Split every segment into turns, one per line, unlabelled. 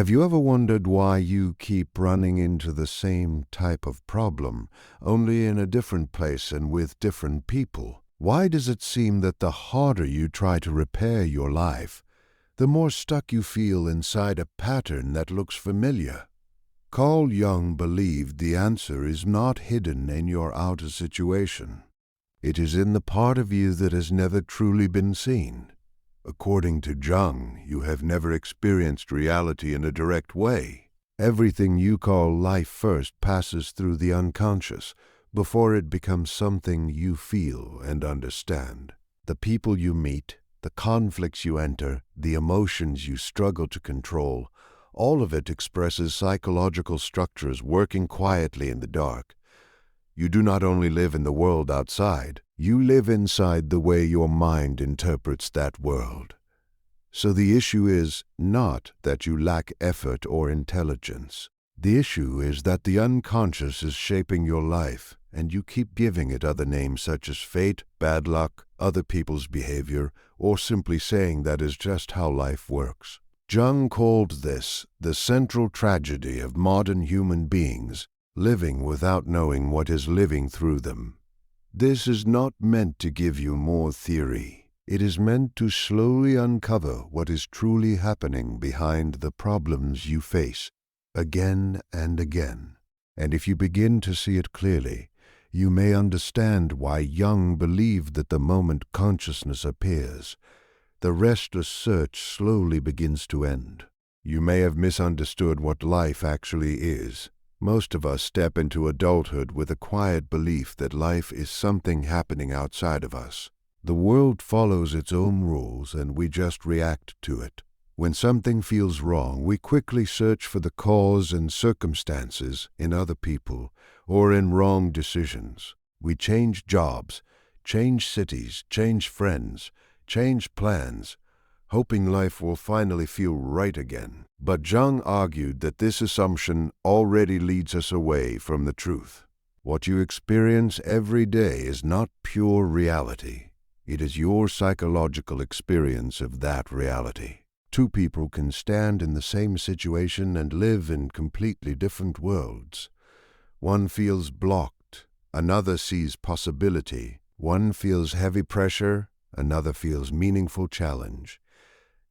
Have you ever wondered why you keep running into the same type of problem, only in a different place and with different people? Why does it seem that the harder you try to repair your life, the more stuck you feel inside a pattern that looks familiar? Carl Jung believed the answer is not hidden in your outer situation. It is in the part of you that has never truly been seen. According to Jung, you have never experienced reality in a direct way. Everything you call life first passes through the unconscious before it becomes something you feel and understand. The people you meet, the conflicts you enter, the emotions you struggle to control, all of it expresses psychological structures working quietly in the dark. You do not only live in the world outside, you live inside the way your mind interprets that world. So the issue is not that you lack effort or intelligence. The issue is that the unconscious is shaping your life, and you keep giving it other names such as fate, bad luck, other people's behavior, or simply saying that is just how life works. Jung called this the central tragedy of modern human beings, living without knowing what is living through them. This is not meant to give you more theory. It is meant to slowly uncover what is truly happening behind the problems you face, again and again. And if you begin to see it clearly, you may understand why Jung believed that the moment consciousness appears, the restless search slowly begins to end. You may have misunderstood what life actually is. Most of us step into adulthood with a quiet belief that life is something happening outside of us. The world follows its own rules and we just react to it. When something feels wrong, we quickly search for the cause and circumstances in other people or in wrong decisions. We change jobs, change cities, change friends, change plans, hoping life will finally feel right again. But Jung argued that this assumption already leads us away from the truth. What you experience every day is not pure reality. It is your psychological experience of that reality. Two people can stand in the same situation and live in completely different worlds. One feels blocked, another sees possibility. One feels heavy pressure, another feels meaningful challenge.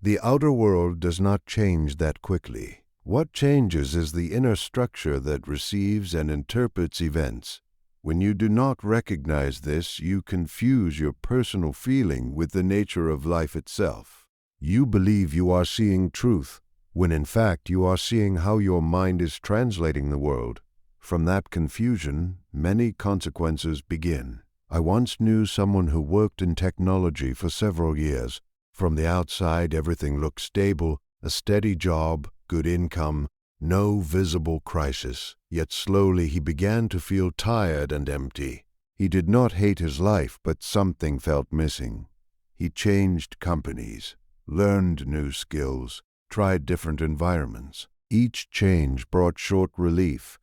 The outer world does not change that quickly. What changes is the inner structure that receives and interprets events. When you do not recognize this, you confuse your personal feeling with the nature of life itself. You believe you are seeing truth, when in fact you are seeing how your mind is translating the world. From that confusion, many consequences begin. I once knew someone who worked in technology for several years. From the outside, everything looked stable, a steady job, good income, no visible crisis. Yet slowly he began to feel tired and empty. He did not hate his life, but something felt missing. He changed companies, learned new skills, tried different environments. Each change brought short relief,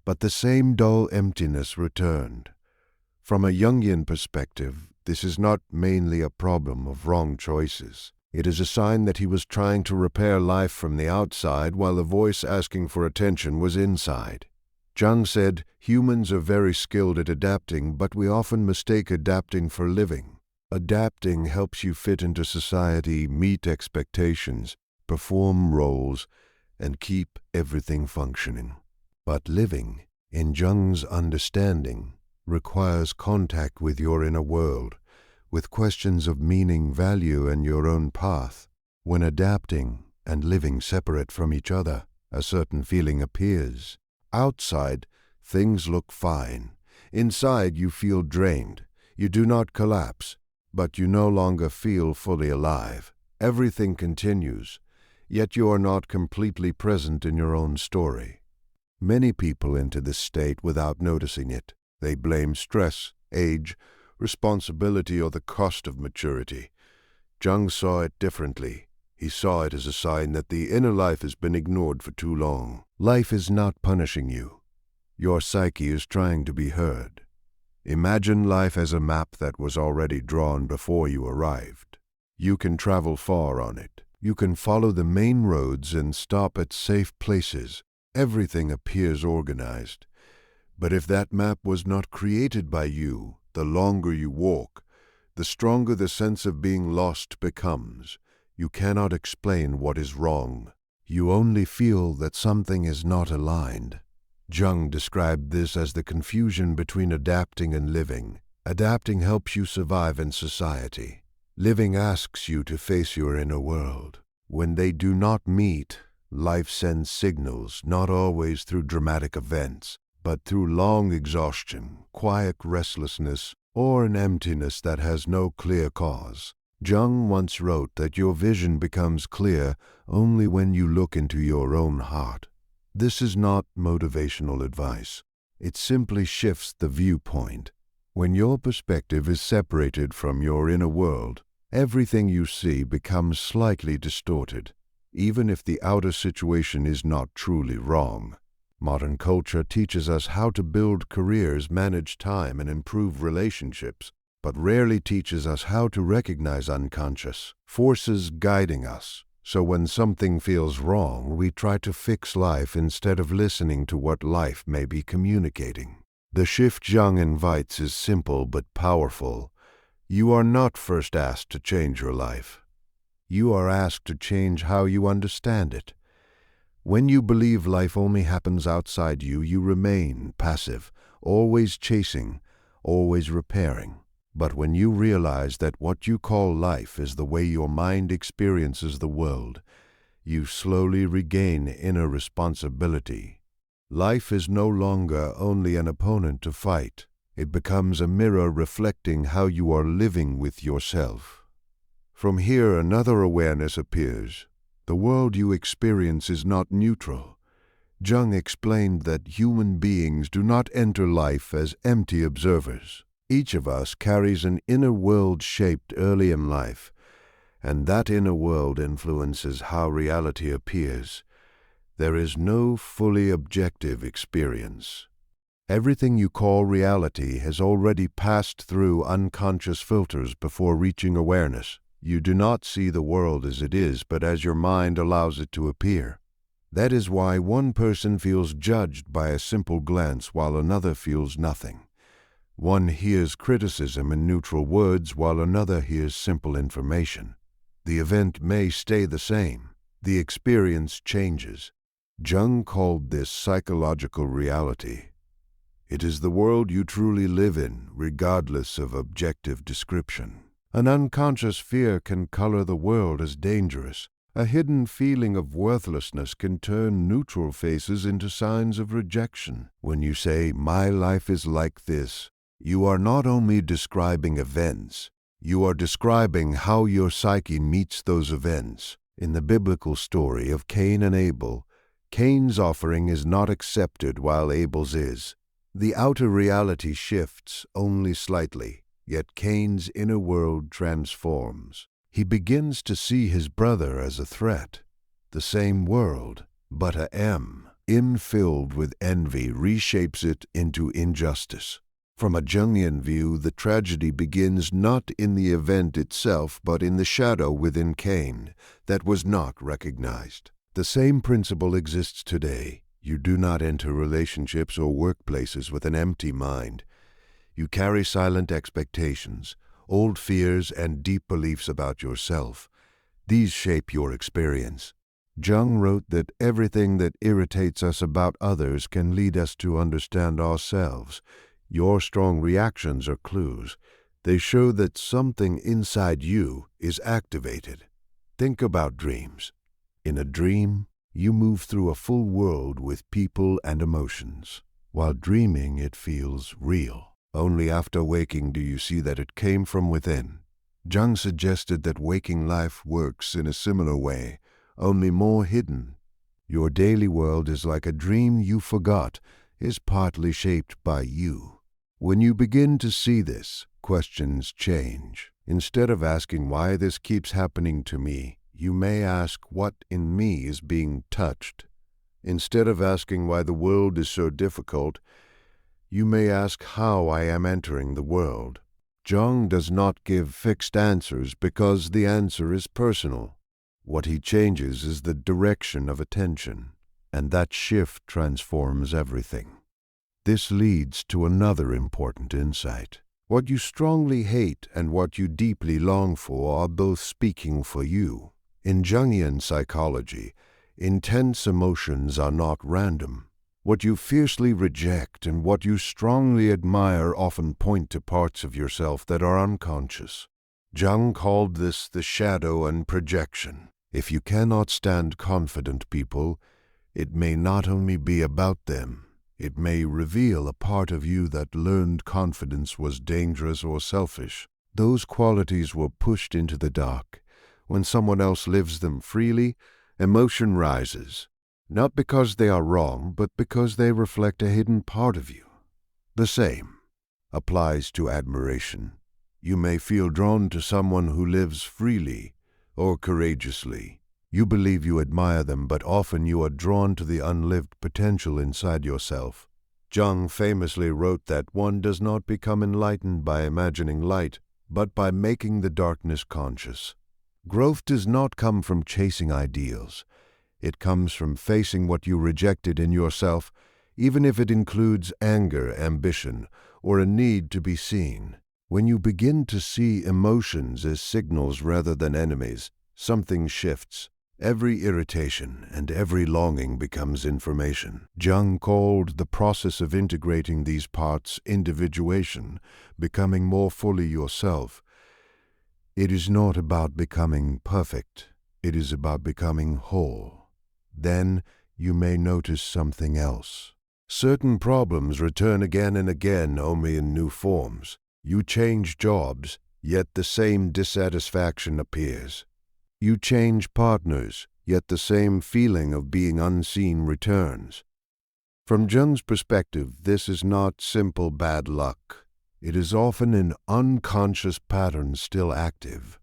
but the same dull emptiness returned. From a Jungian perspective, this is not mainly a problem of wrong choices. It is a sign that he was trying to repair life from the outside while the voice asking for attention was inside. Jung said, humans are very skilled at adapting, but we often mistake adapting for living. Adapting helps you fit into society, meet expectations, perform roles, and keep everything functioning. But living, in Jung's understanding, requires contact with your inner world, with questions of meaning, value, and your own path. When adapting and living separate from each other, a certain feeling appears. Outside, things look fine. Inside, you feel drained. You do not collapse, but you no longer feel fully alive. Everything continues, yet you are not completely present in your own story. Many people enter this state without noticing it. They blame stress, age, responsibility, or the cost of maturity. Jung saw it differently. He saw it as a sign that the inner life has been ignored for too long. Life is not punishing you. Your psyche is trying to be heard. Imagine life as a map that was already drawn before you arrived. You can travel far on it. You can follow the main roads and stop at safe places. Everything appears organized. But if that map was not created by you, the longer you walk, the stronger the sense of being lost becomes. You cannot explain what is wrong. You only feel that something is not aligned. Jung described this as the confusion between adapting and living. Adapting helps you survive in society. Living asks you to face your inner world. When they do not meet, life sends signals, not always through dramatic events, but through long exhaustion, quiet restlessness, or an emptiness that has no clear cause. Jung once wrote that your vision becomes clear only when you look into your own heart. This is not motivational advice. It simply shifts the viewpoint. When your perspective is separated from your inner world, everything you see becomes slightly distorted, even if the outer situation is not truly wrong. Modern culture teaches us how to build careers, manage time, and improve relationships, but rarely teaches us how to recognize unconscious forces guiding us. So when something feels wrong, we try to fix life instead of listening to what life may be communicating. The shift Jung invites is simple but powerful. You are not first asked to change your life. You are asked to change how you understand it. When you believe life only happens outside you, you remain passive, always chasing, always repairing. But when you realize that what you call life is the way your mind experiences the world, you slowly regain inner responsibility. Life is no longer only an opponent to fight. It becomes a mirror reflecting how you are living with yourself. From here, another awareness appears. The world you experience is not neutral. Jung explained that human beings do not enter life as empty observers. Each of us carries an inner world shaped early in life, and that inner world influences how reality appears. There is no fully objective experience. Everything you call reality has already passed through unconscious filters before reaching awareness. You do not see the world as it is, but as your mind allows it to appear. That is why one person feels judged by a simple glance while another feels nothing. One hears criticism in neutral words while another hears simple information. The event may stay the same. The experience changes. Jung called this psychological reality. It is the world you truly live in, regardless of objective description. An unconscious fear can color the world as dangerous. A hidden feeling of worthlessness can turn neutral faces into signs of rejection. When you say, "My life is like this," you are not only describing events, you are describing how your psyche meets those events. In the biblical story of Cain and Abel, Cain's offering is not accepted while Abel's is. The outer reality shifts only slightly. Yet Cain's inner world transforms. He begins to see his brother as a threat. The same world, but a M filled with envy, reshapes it into injustice. From a Jungian view, the tragedy begins not in the event itself, but in the shadow within Cain that was not recognized. The same principle exists today. You do not enter relationships or workplaces with an empty mind. You carry silent expectations, old fears, and deep beliefs about yourself. These shape your experience. Jung wrote that everything that irritates us about others can lead us to understand ourselves. Your strong reactions are clues. They show that something inside you is activated. Think about dreams. In a dream, you move through a full world with people and emotions. While dreaming, it feels real. Only after waking do you see that it came from within. Jung suggested that waking life works in a similar way, only more hidden. Your daily world is like a dream you forgot, is partly shaped by you. When you begin to see this, questions change. Instead of asking why this keeps happening to me, you may ask what in me is being touched. Instead of asking why the world is so difficult, you may ask how I am entering the world. Jung does not give fixed answers because the answer is personal. What he changes is the direction of attention, and that shift transforms everything. This leads to another important insight. What you strongly hate and what you deeply long for are both speaking for you. In Jungian psychology, intense emotions are not random. What you fiercely reject and what you strongly admire often point to parts of yourself that are unconscious. Jung called this the shadow and projection. If you cannot stand confident people, it may not only be about them, it may reveal a part of you that learned confidence was dangerous or selfish. Those qualities were pushed into the dark. When someone else lives them freely, emotion rises, not because they are wrong, but because they reflect a hidden part of you. The same applies to admiration. You may feel drawn to someone who lives freely or courageously. You believe you admire them, but often you are drawn to the unlived potential inside yourself. Jung famously wrote that one does not become enlightened by imagining light, but by making the darkness conscious. Growth does not come from chasing ideals. It comes from facing what you rejected in yourself, even if it includes anger, ambition, or a need to be seen. When you begin to see emotions as signals rather than enemies, something shifts. Every irritation and every longing becomes information. Jung called the process of integrating these parts individuation, becoming more fully yourself. It is not about becoming perfect. It is about becoming whole. Then you may notice something else. Certain problems return again and again, only in new forms. You change jobs, yet the same dissatisfaction appears. You change partners, yet the same feeling of being unseen returns. From Jung's perspective, this is not simple bad luck. It is often an unconscious pattern still active.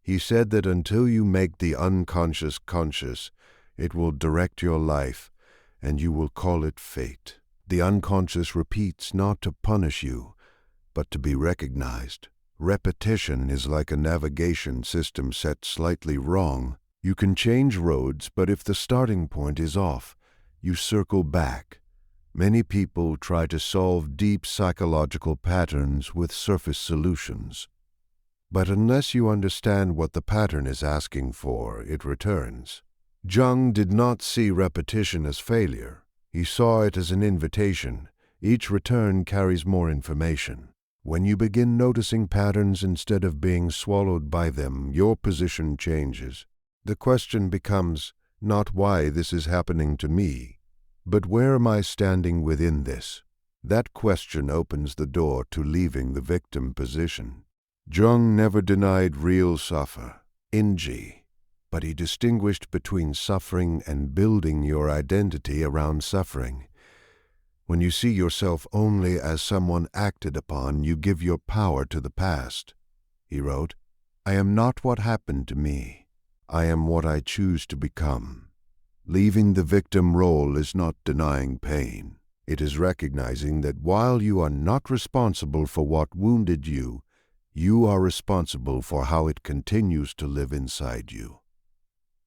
He said that until you make the unconscious conscious, it will direct your life, and you will call it fate. The unconscious repeats not to punish you, but to be recognized. Repetition is like a navigation system set slightly wrong. You can change roads, but if the starting point is off, you circle back. Many people try to solve deep psychological patterns with surface solutions. But unless you understand what the pattern is asking for, it returns. Jung did not see repetition as failure. He saw it as an invitation. Each return carries more information. When you begin noticing patterns instead of being swallowed by them, your position changes. The question becomes not why this is happening to me, but where am I standing within this? That question opens the door to leaving the victim position. Jung never denied real suffer, but he distinguished between suffering and building your identity around suffering. When you see yourself only as someone acted upon, you give your power to the past. He wrote, "I am not what happened to me. I am what I choose to become." Leaving the victim role is not denying pain. It is recognizing that while you are not responsible for what wounded you, you are responsible for how it continues to live inside you.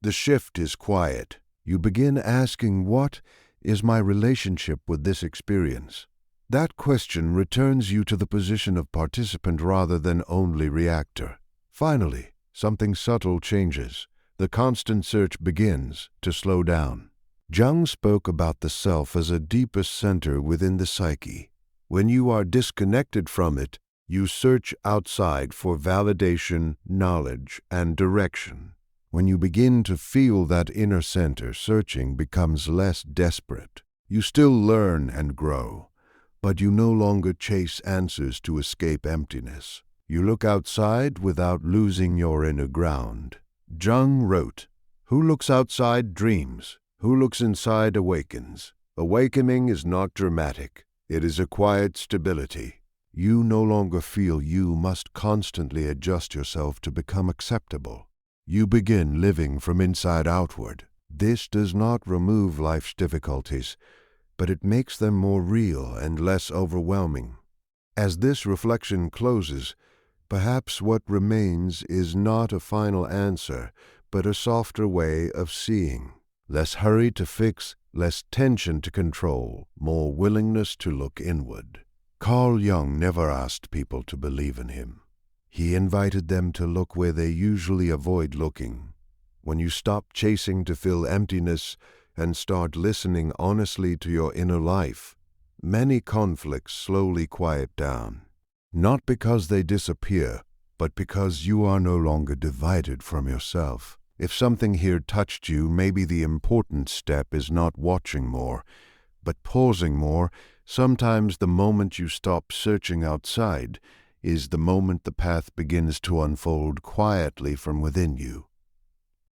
The shift is quiet. You begin asking, what is my relationship with this experience? That question returns you to the position of participant rather than only reactor. Finally, something subtle changes. The constant search begins to slow down. Jung spoke about the self as a deepest center within the psyche. When you are disconnected from it, you search outside for validation, knowledge, and direction. When you begin to feel that inner center, searching becomes less desperate. You still learn and grow, but you no longer chase answers to escape emptiness. You look outside without losing your inner ground. Jung wrote, "Who looks outside dreams. Who looks inside awakens." Awakening is not dramatic. It is a quiet stability. You no longer feel you must constantly adjust yourself to become acceptable. You begin living from inside outward. This does not remove life's difficulties, but it makes them more real and less overwhelming. As this reflection closes, perhaps what remains is not a final answer, but a softer way of seeing. Less hurry to fix, less tension to control, more willingness to look inward. Carl Jung never asked people to believe in him. He invited them to look where they usually avoid looking. When you stop chasing to fill emptiness and start listening honestly to your inner life, many conflicts slowly quiet down. Not because they disappear, but because you are no longer divided from yourself. If something here touched you, maybe the important step is not watching more, but pausing more. Sometimes the moment you stop searching outside is the moment the path begins to unfold quietly from within you.